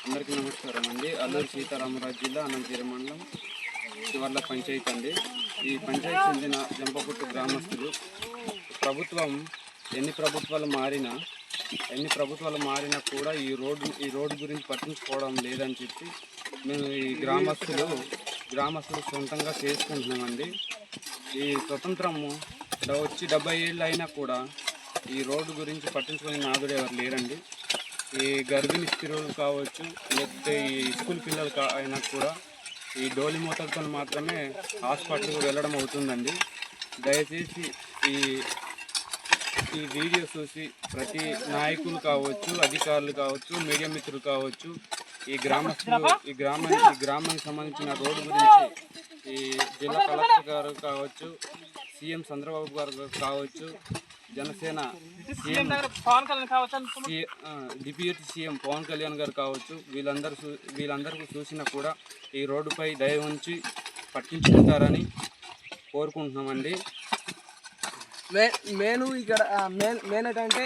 అందరికీ నమస్కారం అండి. అల్లూరి సీతారామరాజు జిల్లా అనంతగిరి మండలం చివర్ల పంచాయతీ అండి. ఈ పంచాయతీ చెందిన జంపపుట్టు గ్రామస్తులు ఎన్ని ప్రభుత్వాలు మారినా కూడా ఈ రోడ్డు గురించి పట్టించుకోవడం లేదని చెప్పి మేము ఈ గ్రామస్తులు సొంతంగా చేసుకుంటున్నామండి. ఈ స్వతంత్రము వచ్చి 70 ఏళ్ళు అయినా కూడా ఈ రోడ్డు గురించి పట్టించుకునే నాదుడు ఎవరు లేరండి. ఈ గర్భిణీ స్త్రీలు కావచ్చు, లేకపోతే ఈ స్కూల్ పిల్లలు అయినా కూడా ఈ డోలి మూతలతో మాత్రమే హాస్పిటల్కి వెళ్ళడం అవుతుందండి. దయచేసి ఈ ఈ వీడియో చూసి ప్రతి నాయకులు కావచ్చు, అధికారులు కావచ్చు, మీడియా మిత్రులు కావచ్చు, ఈ గ్రామానికి సంబంధించిన రోడ్డు గురించి ఈ జిల్లా కలెక్టర్ గారు కావచ్చు, సీఎం చంద్రబాబు గారు కావచ్చు, జనసేన డిప్యూటీ సీఎం పవన్ కళ్యాణ్ గారు కావచ్చు, వీళ్ళందరూ చూసినా కూడా ఈ రోడ్డుపై దయ ఉంచి పట్టించుకుంటారని కోరుకుంటున్నామండి. మెయిన్ ఇక్కడ మెయిన్ ఏంటంటే